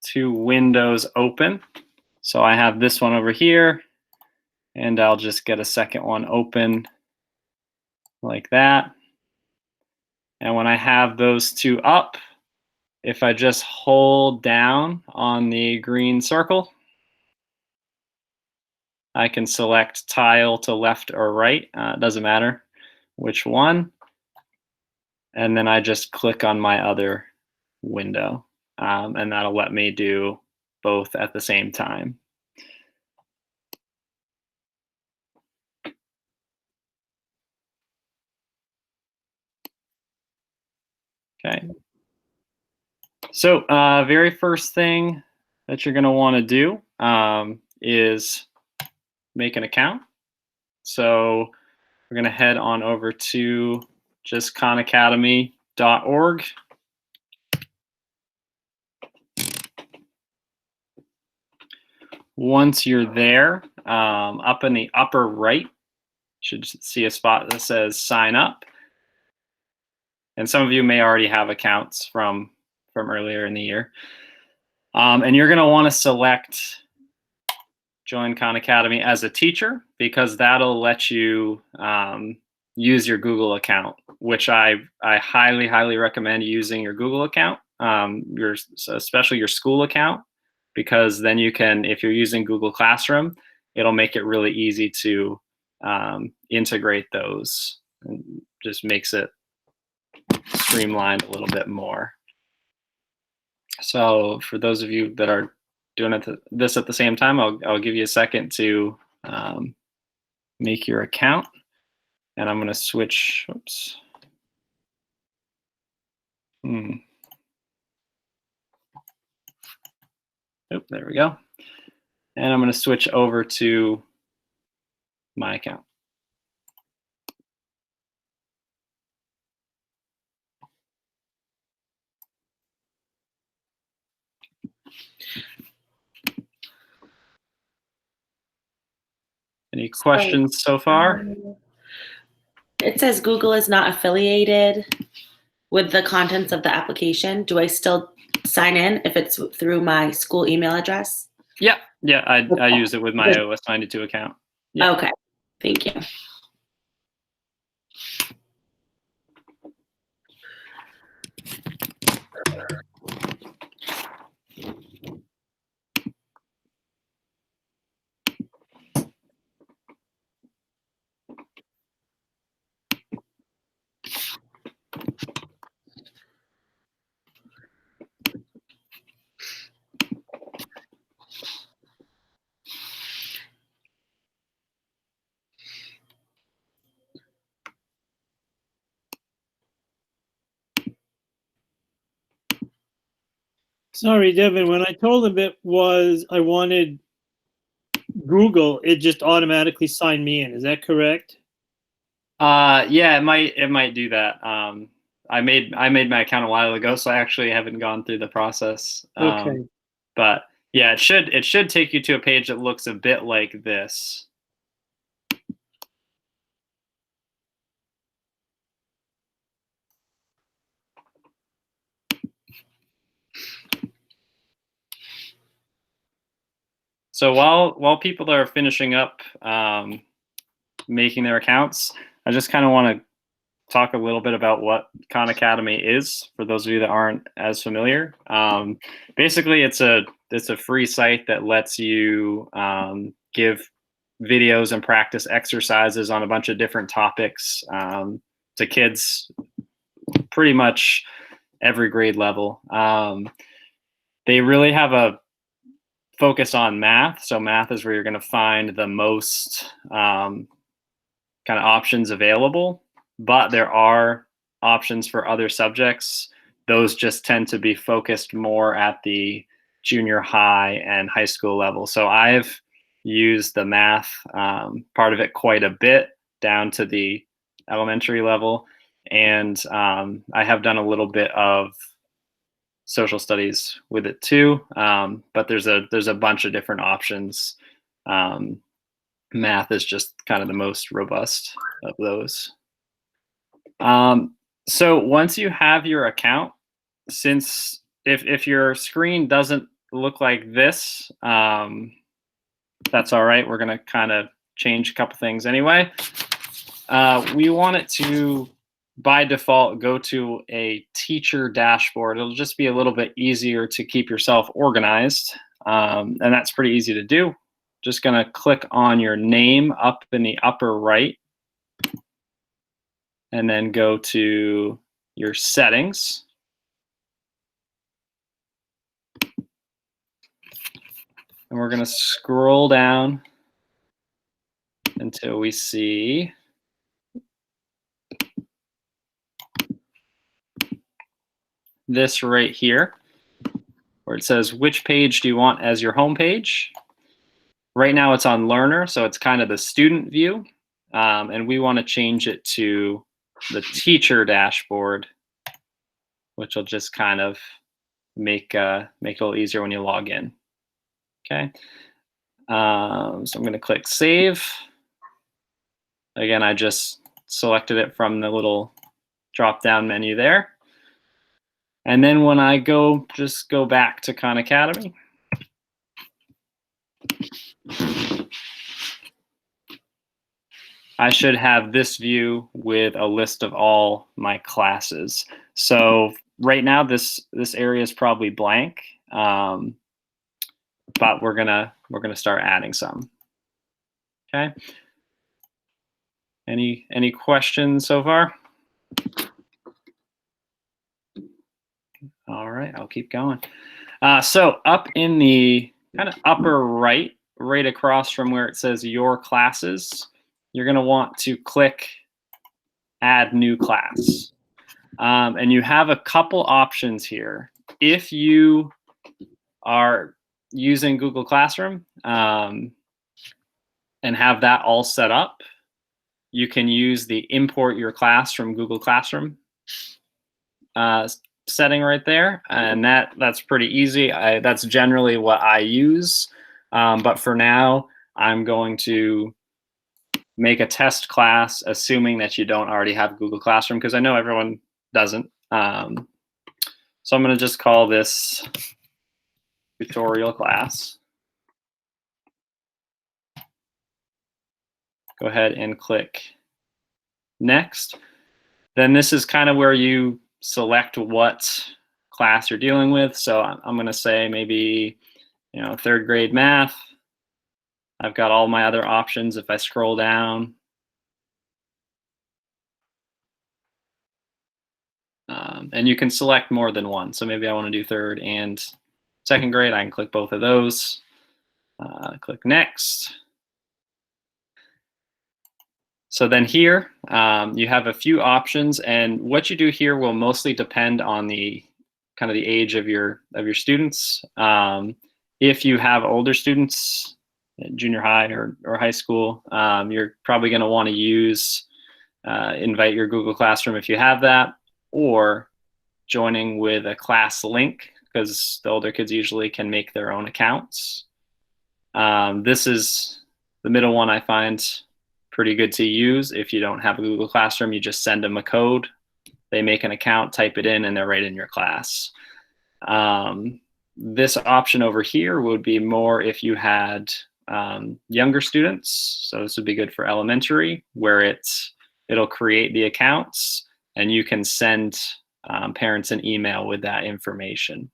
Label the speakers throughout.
Speaker 1: two windows open. So I have this one over here, and I'll just get a second one open like that. And when I have those two up, if I just hold down on the green circle, I can select tile to left or right. It doesn't matter which one. And then I just click on my other window, and that'll let me do both at the same time. Okay. So very first thing that you're going to want to do is make an account. So we're going to head on over to just khanacademy.org. Once you're there, up in the upper right, you should see a spot that says sign up. And some of you may already have accounts from earlier in the year. And you're going to want to select Join Khan Academy as a teacher, because that'll let you use your Google account, which I highly, highly recommend using your Google account, especially your school account, because then you can, if you're using Google Classroom, it'll make it really easy to integrate those, and just makes it streamlined a little bit more. So for those of you that are doing this at the same time, I'll give you a second to make your account, and I'm going to switch. Oops. Oh, there we go. And I'm going to switch over to my account. Any questions so far?
Speaker 2: It says Google is not affiliated with the contents of the application. Do I still sign in if it's through my school email address?
Speaker 1: Yeah, I use it with my OS 92 account.
Speaker 2: Yeah. Okay, thank you.
Speaker 3: Sorry, Devin, when I told him I wanted Google, it just automatically signed me in. Is that correct?
Speaker 1: Yeah, it might do that. I made my account a while ago, so I actually haven't gone through the process.
Speaker 3: Okay.
Speaker 1: But yeah, it should take you to a page that looks a bit like this. So while people are finishing up making their accounts, I just kind of want to talk a little bit about what Khan Academy is for those of you that aren't as familiar. Basically, it's a free site that lets you give videos and practice exercises on a bunch of different topics to kids pretty much every grade level. They really have a focus on math. So math is where you're going to find the most kind of options available, but there are options for other subjects. Those just tend to be focused more at the junior high and high school level. So I've used the math part of it quite a bit down to the elementary level. And I have done a little bit of social studies with it too, but there's a bunch of different options. Math is just kind of the most robust of those. So once you have your account, since if your screen doesn't look like this. That's all right. We're going to kind of change a couple things anyway. We want it to, by default, go to a teacher dashboard. It'll just be a little bit easier to keep yourself organized. And that's pretty easy to do. Just going to click on your name up in the upper right. And then go to your settings. And we're going to scroll down until we see this right here, where it says, which page do you want as your home page? Right now it's on Learner, so it's kind of the student view. And we want to change it to the teacher dashboard, which will just kind of make it a little easier when you log in. Okay. So I'm going to click Save. Again, I just selected it from the little drop-down menu there. And then when I just go back to Khan Academy. I should have this view with a list of all my classes. So right now, this area is probably blank, but we're gonna start adding some. Okay. Any questions so far? All right, I'll keep going. So up in the kind of upper right across from where it says Your Classes, you're going to want to click Add New Class. And you have a couple options here. If you are using Google Classroom and have that all set up, you can use the Import Your Class from Google Classroom setting right there, and that's pretty easy. That's generally what I use, but for now, I'm going to make a test class, assuming that you don't already have Google Classroom, because I know everyone doesn't. So I'm going to just call this tutorial class. Go ahead and click Next. Then this is kind of where you select what class you're dealing with. So I'm going to say maybe, third grade math. I've got all my other options if I scroll down. And you can select more than one. So maybe I want to do third and second grade. I can click both of those. Click Next. So then here, you have a few options, and what you do here will mostly depend on the kind of the age of your students. If you have older students, junior high or high school, you're probably going to want to use invite your Google Classroom if you have that, or joining with a class link, because the older kids usually can make their own accounts. This is the middle one I find pretty good to use. If you don't have a Google Classroom, you just send them a code. They make an account, type it in, and they're right in your class. This option over here would be more if you had younger students. So this would be good for elementary, where it'll create the accounts, and you can send parents an email with that information.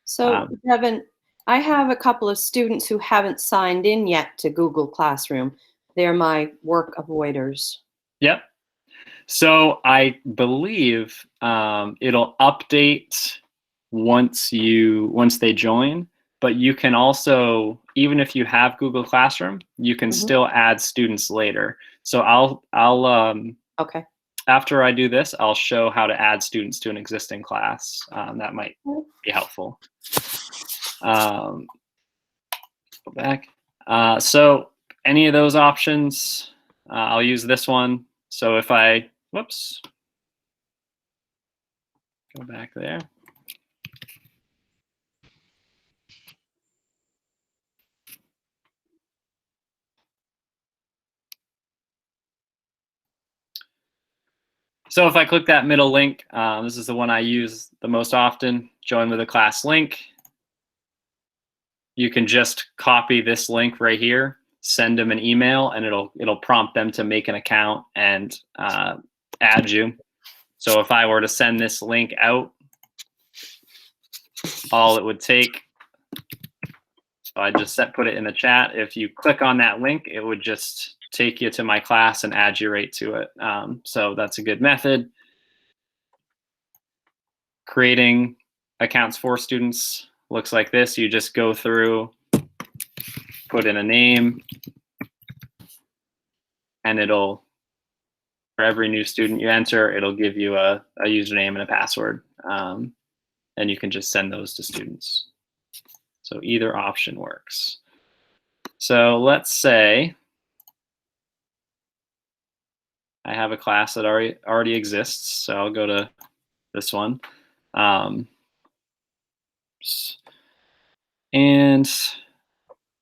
Speaker 4: So Devin, I have a couple of students who haven't signed in yet to Google Classroom. They're my work avoiders.
Speaker 1: Yep. So I believe it'll update once they join, but you can also, even if you have Google Classroom, you can still add students later. So I'll
Speaker 4: okay.
Speaker 1: After I do this, I'll show how to add students to an existing class. That might be helpful. Go back. So any of those options, I'll use this one. So if I, whoops, go back there. So if I click that middle link, this is the one I use the most often, join with a class link. you can just copy this link right here, send them an email, and it'll prompt them to make an account and add you. So if I were to send this link out, all it would take, so I just put it in the chat. If you click on that link, it would just take you to my class and add you right to it. So that's a good method. Creating accounts for students looks like this. You just go through, put in a name, and it'll, for every new student you enter, it'll give you a username and a password. And you can just send those to students. So either option works. So let's say I have a class that already exists. So I'll go to this one. And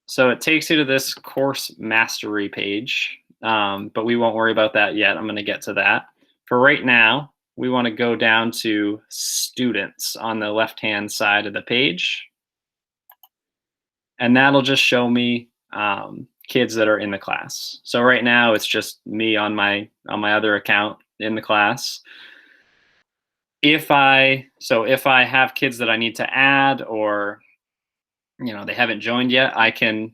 Speaker 1: so it takes you to this course mastery page, but we won't worry about that yet. I'm going to get to that. For right now, we want to go down to students on the left-hand side of the page. And that'll just show me kids that are in the class. So right now it's just me on my other account in the class. If I have kids that I need to add, or they haven't joined yet, I can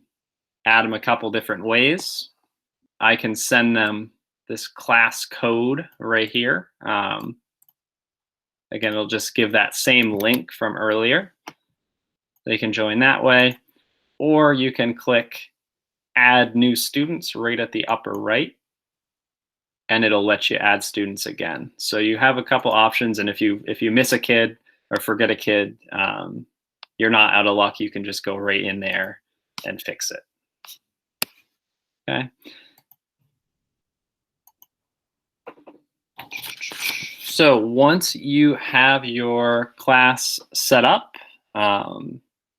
Speaker 1: add them a couple different ways. I can send them this class code right here. Again, it'll just give that same link from earlier. They can join that way, or you can click add new students right at the upper right, and it'll let you add students again. So you have a couple options, and if you miss a kid or forget a kid, you're not out of luck. You can just go right in there and fix it. Okay. So once you have your class set up,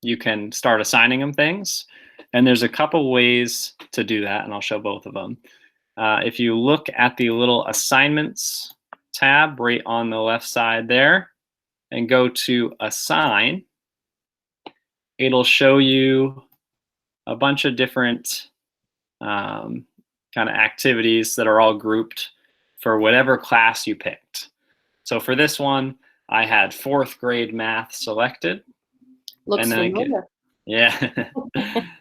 Speaker 1: you can start assigning them things. And there's a couple ways to do that, and I'll show both of them. If you look at the little assignments tab right on the left side there and go to assign, it'll show you a bunch of different kind of activities that are all grouped for whatever class you picked. So for this one, I had 4th grade math selected.
Speaker 4: Looks familiar.
Speaker 1: Yeah.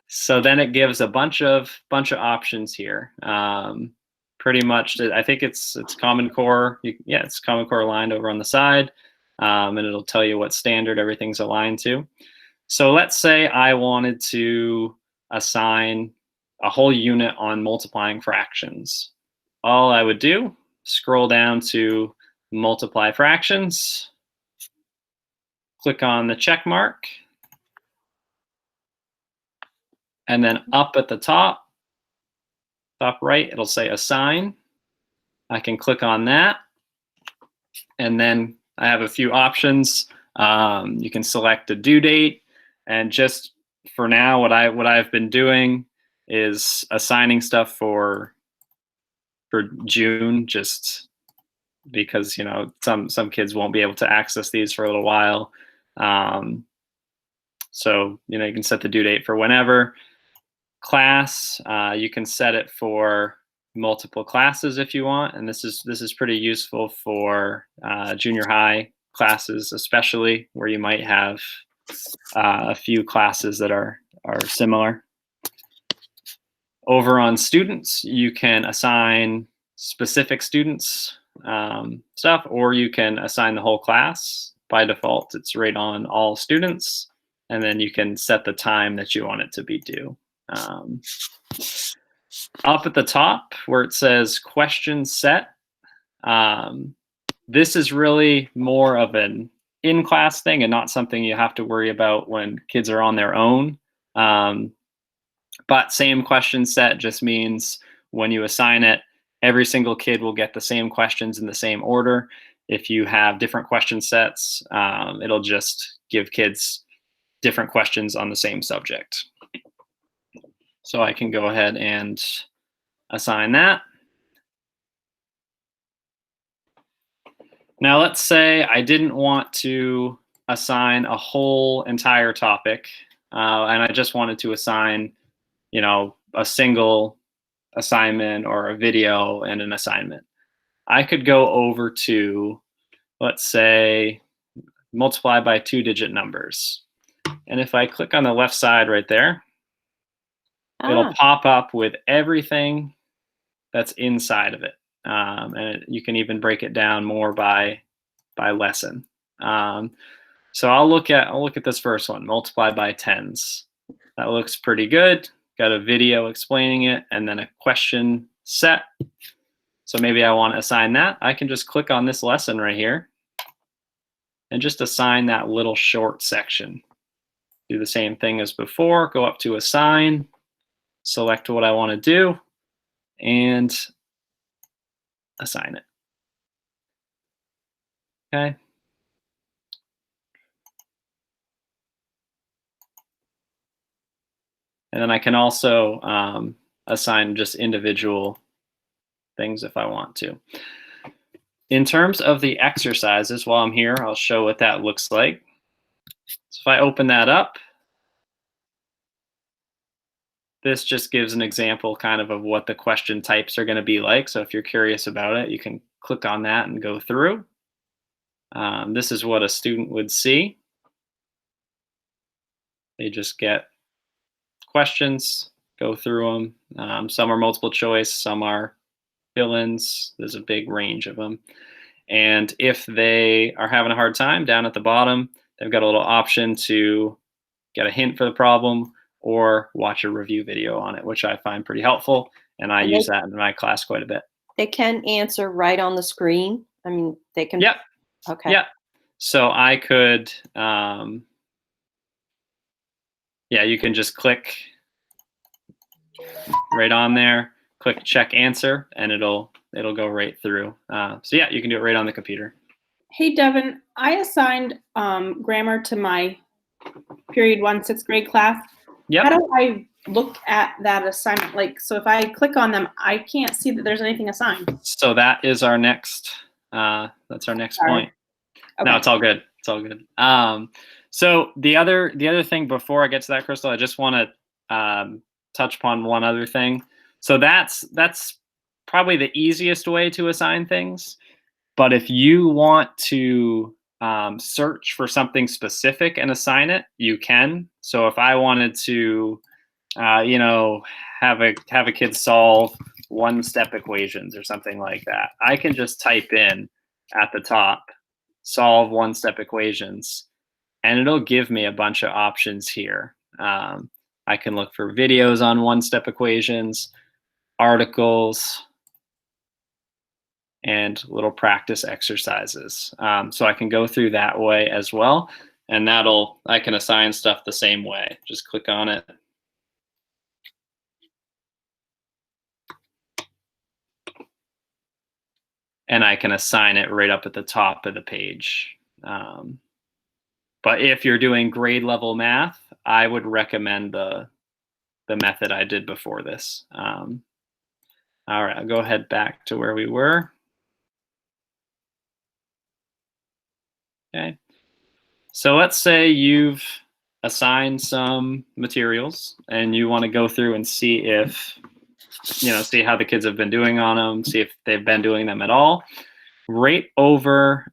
Speaker 1: So then it gives a bunch of options here. Pretty much, I think it's Common Core. It's Common Core aligned over on the side, and it'll tell you what standard everything's aligned to. So let's say I wanted to assign a whole unit on multiplying fractions. All I would do, scroll down to multiply fractions, click on the check mark, and then up at the top right, it'll say assign. I can click on that, and then I have a few options. You can select a due date, and just for now, what I've been doing is assigning stuff for June, just because some kids won't be able to access these for a little while. So you can set the due date for whenever. Class, you can set it for multiple classes if you want, and this is pretty useful for junior high classes, especially where you might have a few classes that are similar. Over on students, you can assign specific students stuff, or you can assign the whole class. By default, it's right on all students, and then you can set the time that you want it to be due. Up at the top where it says question set, this is really more of an in-class thing and not something you have to worry about when kids are on their own. But same question set just means when you assign it, every single kid will get the same questions in the same order. If you have different question sets, it'll just give kids different questions on the same subject. So I can go ahead and assign that. Now let's say I didn't want to assign a whole entire topic. and I just wanted to assign, a single assignment or a video and an assignment. I could go over to, let's say, multiply by 2-digit numbers. And if I click on the left side right there, it'll pop up with everything that's inside of it. And you can even break it down more by lesson. So I'll look at this first one, multiply by tens. That looks pretty good. Got a video explaining it and then a question set. So maybe I want to assign that. I can just click on this lesson right here and just assign that little short section. Do the same thing as before, go up to assign, select what I want to do, and assign it. Okay. And then I can also assign just individual things if I want to. In terms of the exercises, while I'm here, I'll show what that looks like. So if I open that up, this just gives an example kind of what the question types are going to be like. So if you're curious about it, you can click on that and go through. This is what a student would see. They just get questions, go through them. Some are multiple choice, some are fill-ins. There's a big range of them. And if they are having a hard time, down at the bottom, they've got a little option to get a hint for the problem or watch a review video on it, which I find pretty helpful. And I use that in my class quite a bit.
Speaker 4: They can answer right on the screen. I mean, they can.
Speaker 1: Yep.
Speaker 4: Okay.
Speaker 1: Yep. So I could, you can just click right on there, click check answer, and it'll go right through. So yeah, you can do it right on the computer.
Speaker 5: Hey, Devin, I assigned grammar to my period 1 6th grade class.
Speaker 1: Yep.
Speaker 5: How do I look at that assignment? Like, so if I click on them, I can't see that there's anything assigned.
Speaker 1: So that is our next, that's our next point.
Speaker 5: Okay.
Speaker 1: No, it's all good. It's all good. So the other thing before I get to that, Crystal, I just want to touch upon one other thing. So that's probably the easiest way to assign things. But if you want to search for something specific and assign it, you can. So if I wanted to, have a kid solve one-step equations or something like that, I can just type in at the top, solve one-step equations, and it'll give me a bunch of options here. I can look for videos on one-step equations, articles, and little practice exercises. So I can go through that way as well. And I can assign stuff the same way. Just click on it. And I can assign it right up at the top of the page. But if you're doing grade level math, I would recommend the method I did before this. All right, I'll go ahead back to where we were. Okay, so let's say you've assigned some materials and you want to go through and see if, see how the kids have been doing on them, see if they've been doing them at all. Right over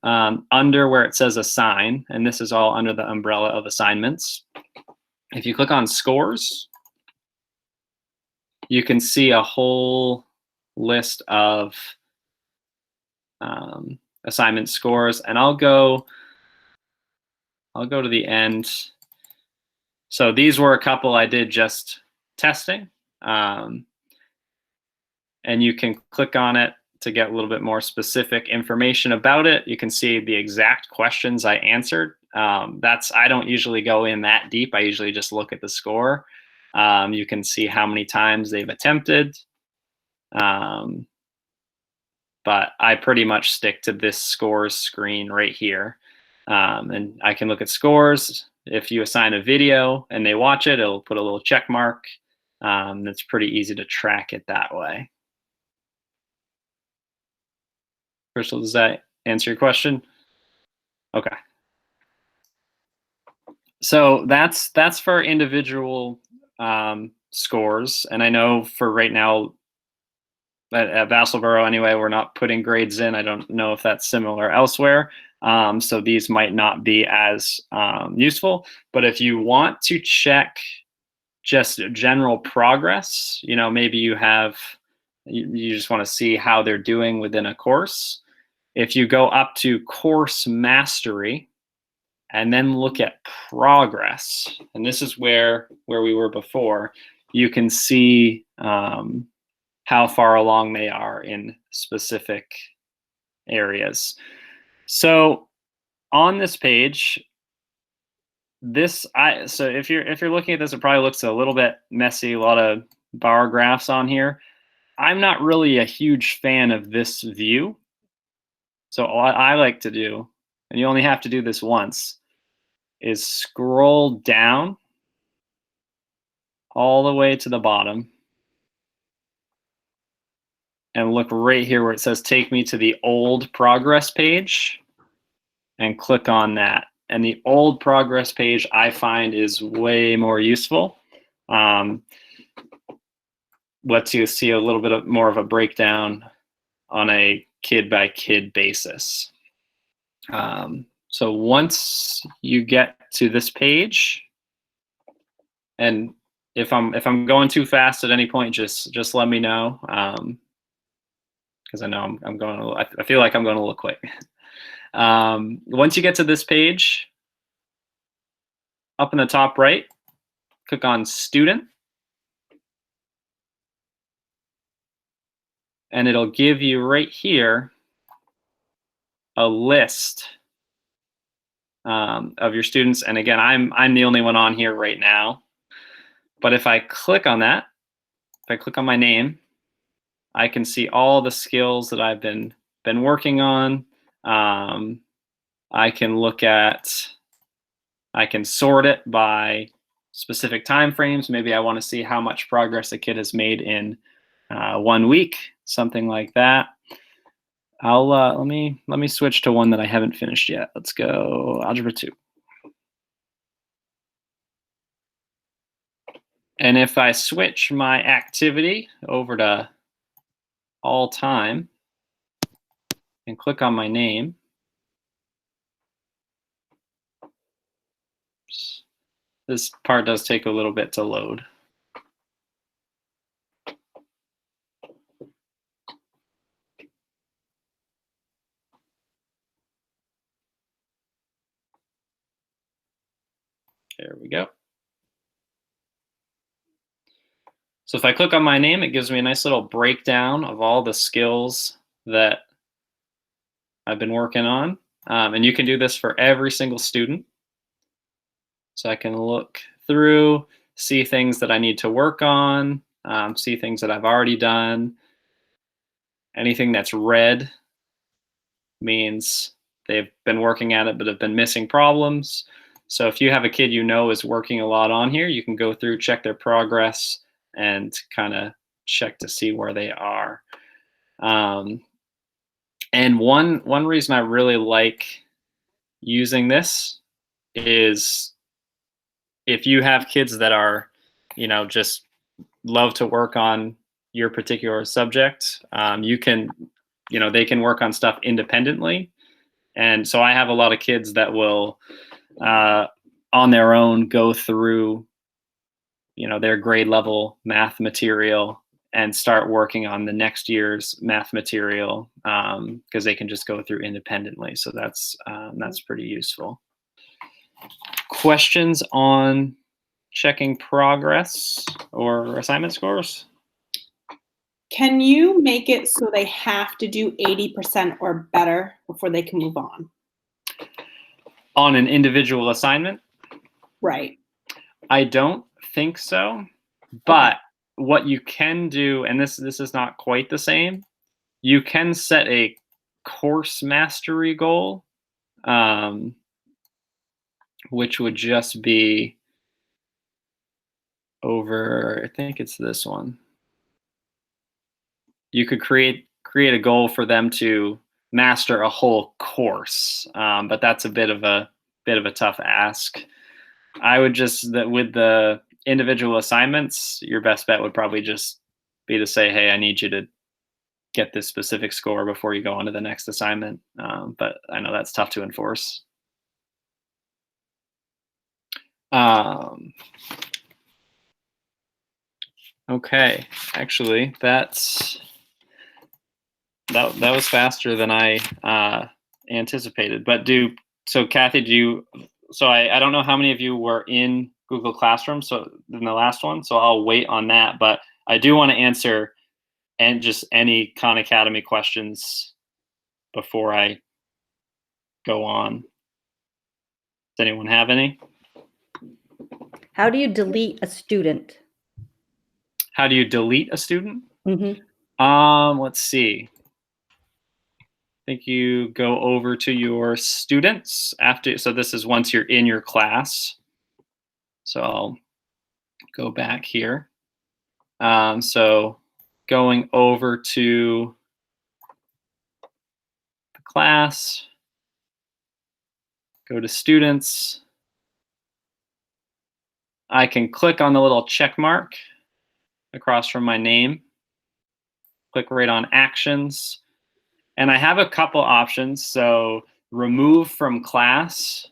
Speaker 1: under where it says assign, and this is all under the umbrella of assignments. If you click on scores, you can see a whole list of assignment scores, and I'll go to the end. So these were a couple I did just testing, and you can click on it to get a little bit more specific information about it. You can see the exact questions I answered. I don't usually go in that deep. I usually just look at the score. You can see how many times they've attempted. But I pretty much stick to this scores screen right here. And I can look at scores. If you assign a video and they watch it, it'll put a little check mark. It's pretty easy to track it that way. Crystal, does that answer your question? Okay. So that's for individual scores, and I know for right now at Vassalboro anyway, we're not putting grades in. I don't know if that's similar elsewhere. So these might not be as useful. But if you want to check just general progress, maybe you just want to see how they're doing within a course. If you go up to course mastery and then look at progress, and this is where we were before, you can see how far along they are in specific areas. So on this page, so if you're looking at this, it probably looks a little bit messy, a lot of bar graphs on here. I'm not really a huge fan of this view. So what I like to do, and you only have to do this once, is scroll down all the way to the bottom and look right here where it says take me to the old progress page and click on that. And the old progress page I find is way more useful. Lets you see a little bit more of a breakdown on a kid by kid basis. So once you get to this page, and if I'm going too fast at any point, just let me know, because I know I'm going I feel like I'm going a little quick. Once you get to this page, up in the top right, click on Student, and it'll give you right here a list of your students. And again, I'm the only one on here right now. But if I click on that, if I click on my name, I can see all the skills that I've been working on. I can sort it by specific time frames. Maybe I want to see how much progress a kid has made in 1 week, something like that. I'll let me switch to one that I haven't finished yet. Let's go Algebra 2. And if I switch my activity over to all time and click on my name, this part does take a little bit to load. There we go. So if I click on my name, it gives me a nice little breakdown of all the skills that I've been working on. And you can do this for every single student. So I can look through, see things that I need to work on, see things that I've already done. Anything that's red means they've been working at it but have been missing problems. So if you have a kid you know is working a lot on here, you can go through, check their progress, and kind of check to see where they are. And one reason I really like using this is if you have kids that are, just love to work on your particular subject, they can work on stuff independently. And so I have a lot of kids that will, on their own, go through, their grade level math material and start working on the next year's math material, because they can just go through independently. So that's pretty useful. Questions on checking progress or assignment scores?
Speaker 5: Can you make it so they have to do 80% or better before they can move on?
Speaker 1: On an individual assignment?
Speaker 5: Right.
Speaker 1: I don't think so, but what you can do, and this is not quite the same, you can set a course mastery goal, which would just be over, I think it's this one. You could create a goal for them to master a whole course, but that's a bit of a tough ask. I would just, that with the individual assignments, your best bet would probably just be to say, hey, I need you to get this specific score before you go on to the next assignment. But I know that's tough to enforce. Okay, actually, that was faster than I anticipated. But so Kathy, so I don't know how many of you were in Google Classroom so in the last one, so I'll wait on that. But I do want to answer and just any Khan Academy questions before I go on. Does anyone have any?
Speaker 6: How do you delete a student?
Speaker 1: How do you delete a student?
Speaker 6: Mm-hmm.
Speaker 1: Let's see. I think you go over to your students after. So this is once you're in your class. So I'll go back here. So going over to the class, go to students. I can click on the little check mark across from my name. Click right on actions. And I have a couple options. So remove from class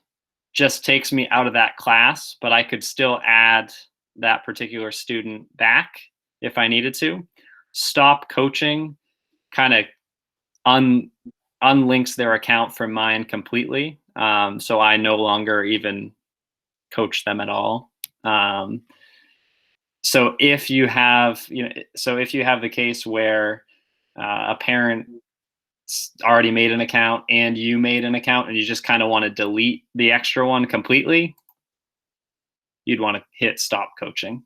Speaker 1: just takes me out of that class, but I could still add that particular student back if I needed to. Stop coaching kind of unlinks their account from mine completely. So I no longer even coach them at all. So if you have, if you have the case where a parent already made an account and you made an account and you just kind of want to delete the extra one completely, you'd want to hit stop coaching.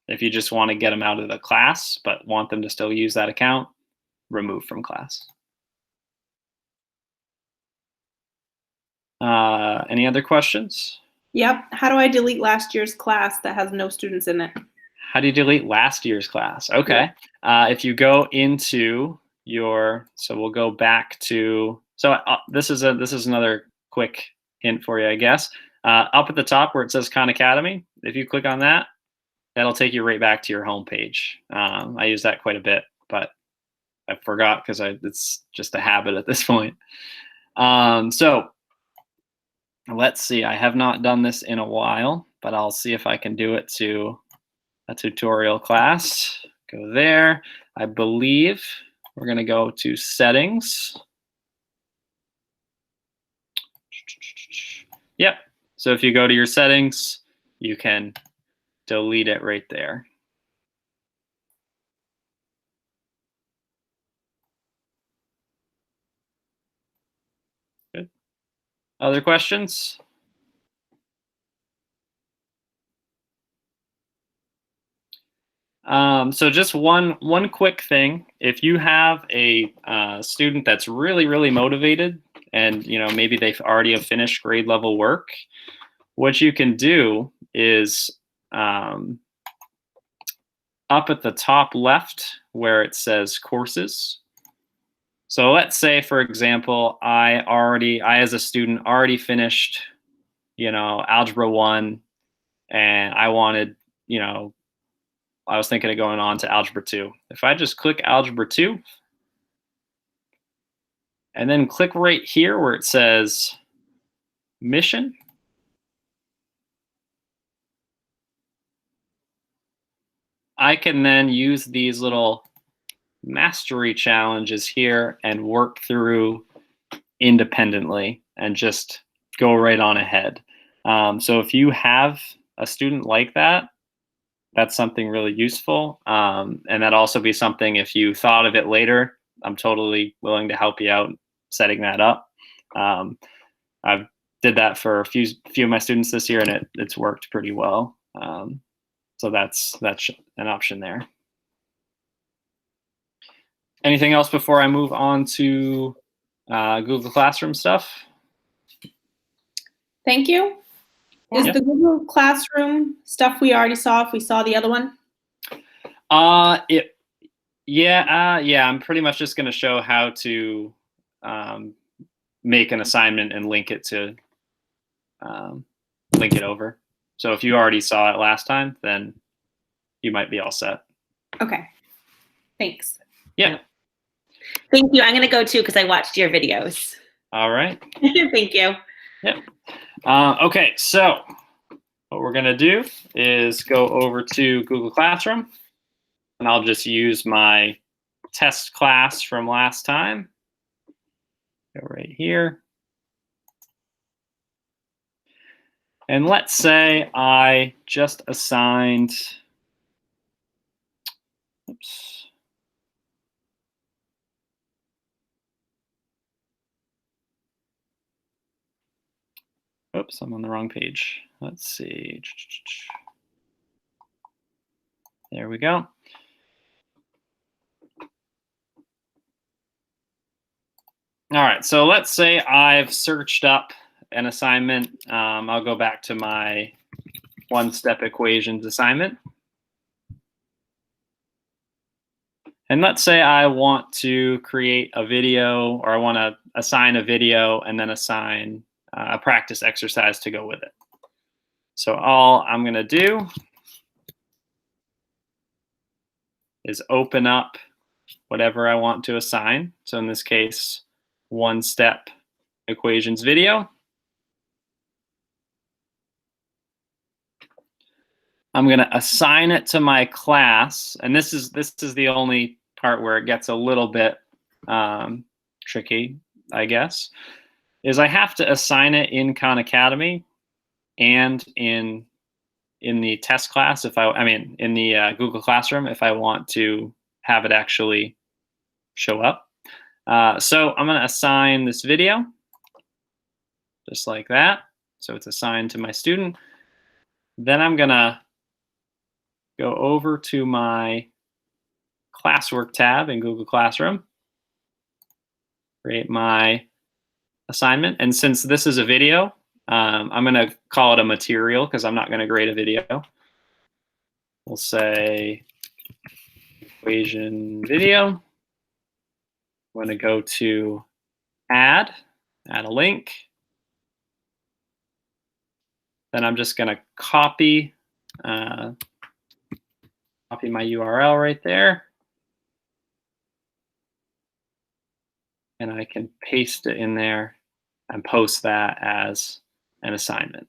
Speaker 1: If you just want to get them out of the class but want them to still use that account, remove from class. Any other questions?
Speaker 5: Yep. How do I delete last year's class that has no students in it?
Speaker 1: How do you delete last year's class? Okay. If you go into your, so we'll go back to, so this is another quick hint for you, I guess. Up at the top where it says Khan Academy, if you click on that, that'll take you right back to your home page. I use that quite a bit, but I forgot because it's just a habit at this point. So let's see, I have not done this in a while, but I'll see if I can do it to a tutorial class. Go there. I believe we're going to go to settings. Yep. So if you go to your settings, you can delete it right there. Good. Other questions? So just one quick thing. If you have a student that's really, really motivated and maybe they've already have finished grade level work, what you can do is up at the top left where it says courses. So let's say, for example, I as a student already finished, Algebra 1, and I wanted, I was thinking of going on to Algebra 2. If I just click Algebra 2, and then click right here where it says Mission, I can then use these little mastery challenges here and work through independently and just go right on ahead. So if you have a student like that, that's something really useful. And that also be something, if you thought of it later, I'm totally willing to help you out setting that up. I've did that for a few of my students this year, and it's worked pretty well. So that's an option there. Anything else before I move on to Google Classroom stuff?
Speaker 5: Thank you. Is the Google Classroom stuff we already saw if we saw the other one?
Speaker 1: Yeah, I'm pretty much just going to show how to make an assignment and link it over. So if you already saw it last time, then you might be all set.
Speaker 5: Okay. Thanks.
Speaker 1: Yeah.
Speaker 2: Thank you. I'm going to go too because I watched your videos.
Speaker 1: All right.
Speaker 2: Thank you.
Speaker 1: Okay, so what we're going to do is go over to Google Classroom, and I'll just use my test class from last time. Go right here. And let's say I just assigned, oops. Oops, I'm on the wrong page. Let's see. There we go. All right, so let's say I've searched up an assignment. I'll go back to my one-step equations assignment. And let's say I want to create a video, or I want to assign a video and then assign a practice exercise to go with it. So all I'm going to do is open up whatever I want to assign. So in this case, one-step equations video. I'm going to assign it to my class, and this is the only part where it gets a little bit tricky, I guess, is I have to assign it in Khan Academy and in the test class in the Google Classroom if I want to have it actually show up. So I'm going to assign this video just like that. So it's assigned to my student. Then I'm going to go over to my classwork tab in Google Classroom, create my assignment. And since this is a video, I'm going to call it a material because I'm not going to grade a video. We'll say equation video. I'm going to go to add a link. Then I'm just going to copy my URL right there. And I can paste it in there and post that as an assignment.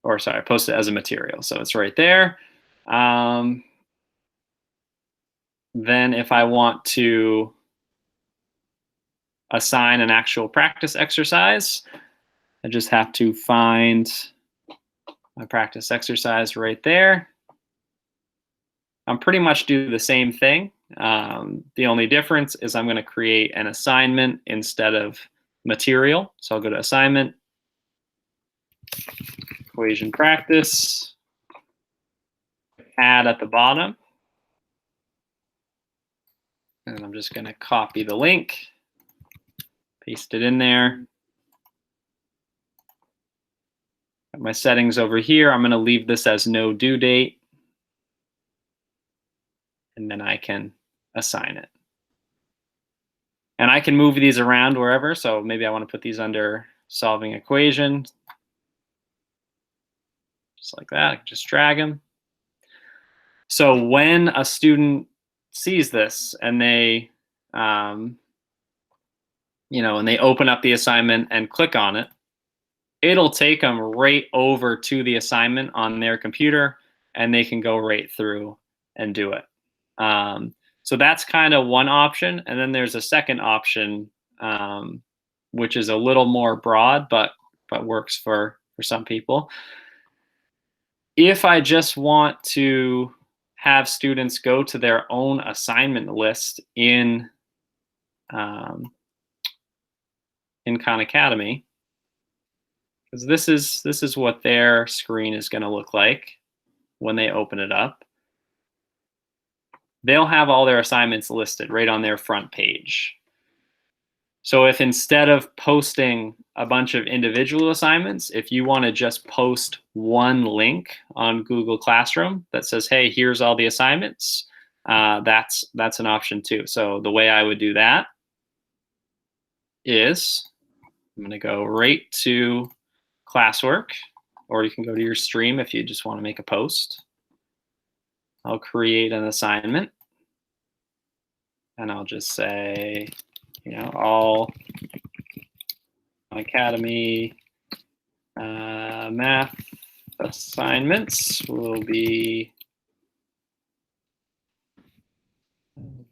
Speaker 1: Or sorry, post it as a material. So it's right there. Then if I want to assign an actual practice exercise, I just have to find my practice exercise right there. I'm pretty much do the same thing. The only difference is I'm going to create an assignment instead of material. So I'll go to assignment, equation practice, add at the bottom. And I'm just going to copy the link, paste it in there. Got my settings over here. I'm going to leave this as no due date. And then I can assign it. And I can move these around wherever. So maybe I want to put these under solving equation. Just like that, I can just drag them. So when a student sees this and they, and they open up the assignment and click on it, it'll take them right over to the assignment on their computer and they can go right through and do it. So that's kind of one option. And then there's a second option, which is a little more broad, but works for some people. If I just want to have students go to their own assignment list in Khan Academy, because this is what their screen is going to look like when they open it up. They'll have all their assignments listed right on their front page. So if instead of posting a bunch of individual assignments, if you want to just post one link on Google Classroom that says, hey, here's all the assignments, that's an option too. So the way I would do that is I'm going to go right to classwork, or you can go to your stream if you just want to make a post. I'll create an assignment, and I'll just say, all Academy math assignments will be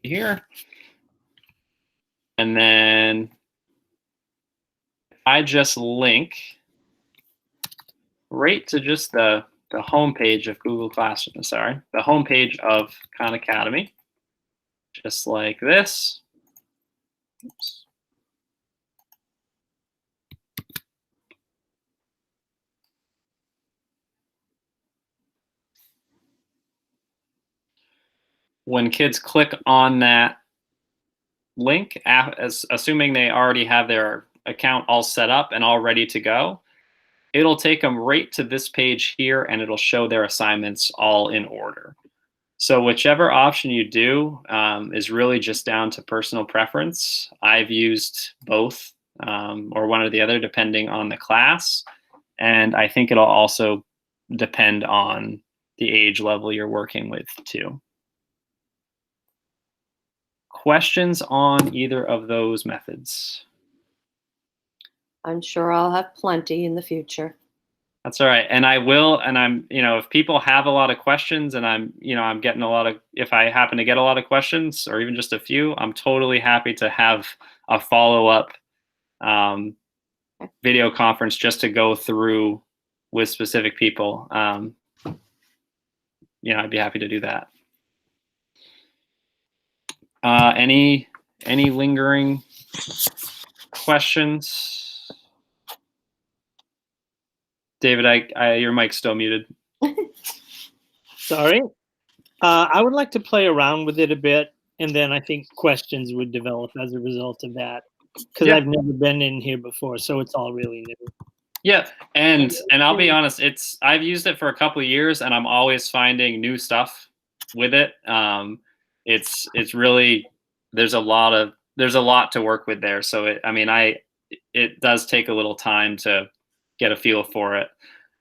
Speaker 1: here. And then I just link right to just the home page of Google Classroom, the home page of Khan Academy, just like this. Oops. When kids click on that link, assuming they already have their account all set up and all ready to go, it'll take them right to this page here, and it'll show their assignments all in order. So whichever option you do is really just down to personal preference. I've used both or one or the other depending on the class, and I think it'll also depend on the age level you're working with too. Questions on either of those methods?
Speaker 4: I'm sure I'll have plenty in the future.
Speaker 1: That's all right. And I will, and I'm, if people have a lot of questions and I'm getting if I happen to get a lot of questions or even just a few, I'm totally happy to have a follow-up video conference just to go through with specific people. I'd be happy to do that. Any lingering questions? David, your mic's still muted.
Speaker 3: Sorry. I would like to play around with it a bit, and then I think questions would develop as a result of that. Because I've never been in here before, so it's all really new.
Speaker 1: Yeah, and I'll be honest, I've used it for a couple of years, and I'm always finding new stuff with it. It's really there's a lot to work with there. So it does take a little time to get a feel for it.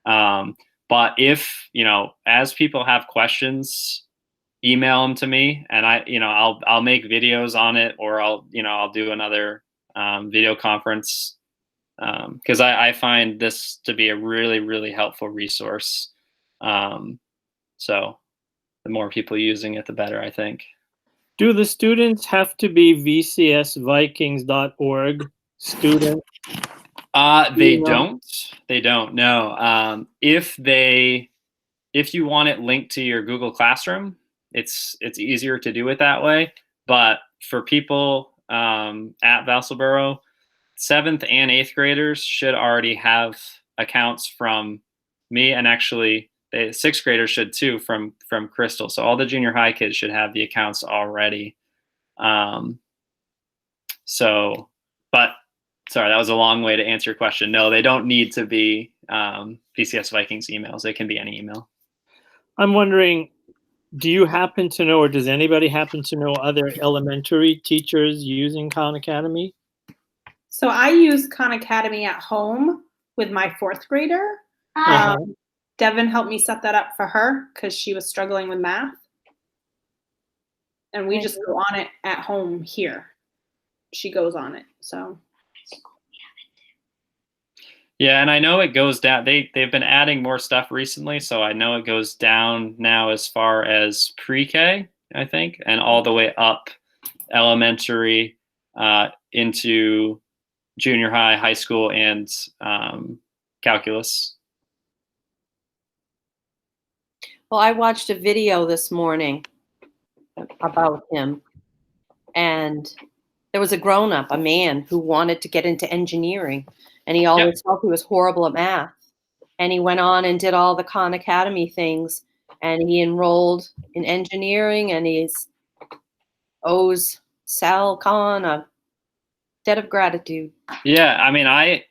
Speaker 1: But if, as people have questions, email them to me, and I'll make videos on it, or I'll do another video conference, because I find this to be a really, really helpful resource. So the more people using it, the better, I think.
Speaker 3: Do the students have to be vcsvikings.org students?
Speaker 1: They don't. They don't. No. If you want it linked to your Google Classroom, it's easier to do it that way. But for people at Vassalboro, 7th and 8th graders should already have accounts from me, and actually the 6th graders should too from Crystal. So all the junior high kids should have the accounts already. But sorry, that was a long way to answer your question. No, they don't need to be VCS Vikings emails. It can be any email.
Speaker 3: I'm wondering, do you happen to know, or does anybody happen to know other elementary teachers using Khan Academy?
Speaker 5: So I use Khan Academy at home with my 4th grader. Devin helped me set that up for her because she was struggling with math. And we just go on it at home here. She goes on it, so.
Speaker 1: Yeah, and I know it goes down. They've been adding more stuff recently, so I know it goes down now as far as pre-K, I think, and all the way up elementary into junior high, high school, and calculus.
Speaker 4: Well, I watched a video this morning about him, and there was a grown-up, a man, who wanted to get into engineering, and he always felt he was horrible at math. And he went on and did all the Khan Academy things, and he enrolled in engineering, and he owes Sal Khan a debt of gratitude.
Speaker 1: Yeah, I mean, I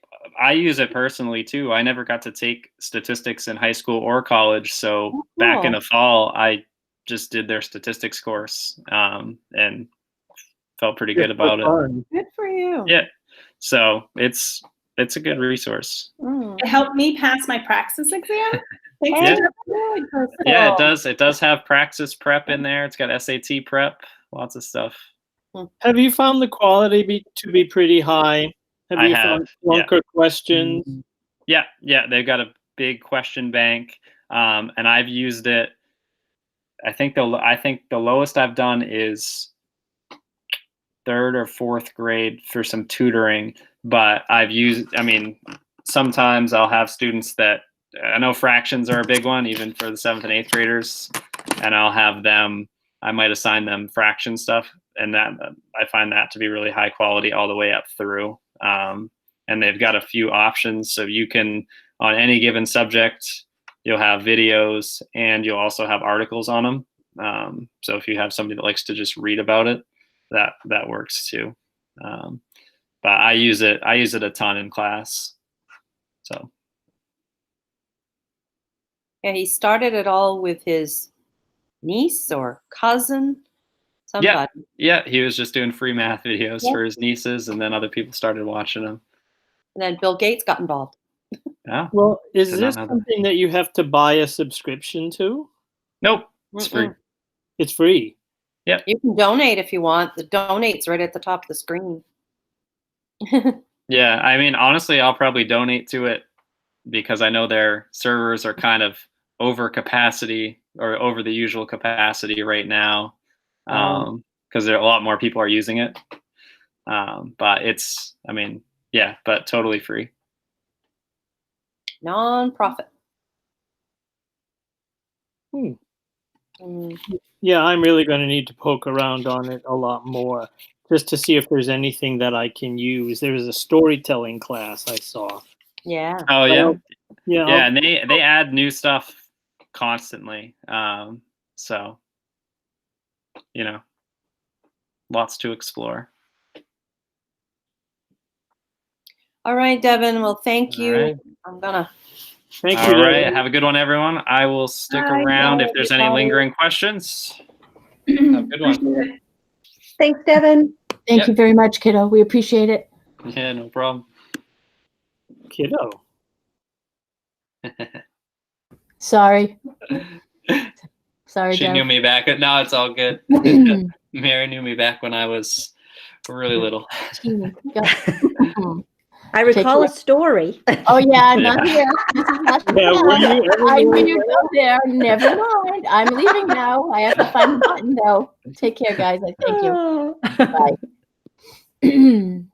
Speaker 1: use it personally too. I never got to take statistics in high school or college, so back in the fall, I just did their statistics course and felt pretty good about it.
Speaker 4: Good for you.
Speaker 1: Yeah, so it's it's a good resource.
Speaker 4: Mm.
Speaker 5: It helped me pass my praxis exam. Thanks
Speaker 1: Yeah.
Speaker 5: to Devin.
Speaker 1: Yeah, it does. It does have Praxis Prep in there. It's got SAT Prep, lots of stuff.
Speaker 3: Have you found the quality to be pretty high? Have
Speaker 1: I
Speaker 3: you
Speaker 1: have,
Speaker 3: found
Speaker 1: yeah.
Speaker 3: flunker questions?
Speaker 1: Yeah, they've got a big question bank, and I've used it. I think the lowest I've done is 3rd or 4th grade for some tutoring, but I've used. I mean, sometimes I'll have students that I know fractions are a big one, even for the 7th and 8th graders, and I'll have them. I might assign them fraction stuff, and that I find that to be really high quality all the way up through. And they've got a few options, so you can, on any given subject, you'll have videos and you'll also have articles on them. So if you have somebody that likes to just read about it, that works too. But I use it a ton in class. So
Speaker 4: Yeah, he started it all with his niece or cousin, somebody.
Speaker 1: yeah, he was just doing free math videos
Speaker 4: Yeah.
Speaker 1: for his nieces, and then other people started watching them.
Speaker 4: And then Bill Gates got involved.
Speaker 1: Yeah.
Speaker 3: Well, is
Speaker 1: Did not
Speaker 3: this
Speaker 1: know that.
Speaker 3: something that you have to buy a subscription to?
Speaker 1: Nope. It's free.
Speaker 4: Mm-mm.
Speaker 3: It's free.
Speaker 4: You can donate if you want. The donate's right at the top of the screen.
Speaker 1: Yeah, I mean, honestly, I'll probably donate to it because I know their servers are kind of over capacity or over the usual capacity right now, because there are a lot more people are using it. But it's, I mean, yeah, but totally free.
Speaker 4: Non-profit.
Speaker 3: Hmm.
Speaker 4: Mm.
Speaker 3: Yeah, I'm really going to need to poke around on it a lot more just to see if there's anything that I can use. There was a storytelling class I saw.
Speaker 4: Yeah.
Speaker 1: Oh yeah,
Speaker 3: Yeah,
Speaker 1: yeah, and they add new stuff constantly. So lots to explore.
Speaker 4: All right, Devin. Well, thank you.
Speaker 1: All right.
Speaker 4: I'm gonna.
Speaker 3: thank you.
Speaker 1: All right,
Speaker 3: Devin.
Speaker 1: have a good one, everyone. I will stick
Speaker 5: Bye.
Speaker 1: around if there's any
Speaker 4: Bye.
Speaker 1: lingering questions. Have a good one.
Speaker 6: Thanks, Devin.
Speaker 7: Thank
Speaker 1: Yep.
Speaker 7: you very much, kiddo. We appreciate it.
Speaker 1: Yeah, no problem.
Speaker 3: Kiddo.
Speaker 7: Sorry. Sorry,
Speaker 1: She knew
Speaker 7: Dev.
Speaker 1: me back. No, it's all good. Mary knew me back when I was really little.
Speaker 7: Teeny. Go.
Speaker 6: I recall a
Speaker 7: care.
Speaker 6: story.
Speaker 7: Oh yeah, not
Speaker 1: Yeah.
Speaker 7: here. This is not
Speaker 3: Yeah,
Speaker 7: here.
Speaker 3: were you ever
Speaker 7: I knew
Speaker 3: really
Speaker 7: you'd go there. Never mind. I'm leaving now. I have to find the button though. Take care, guys. I thank you. Bye.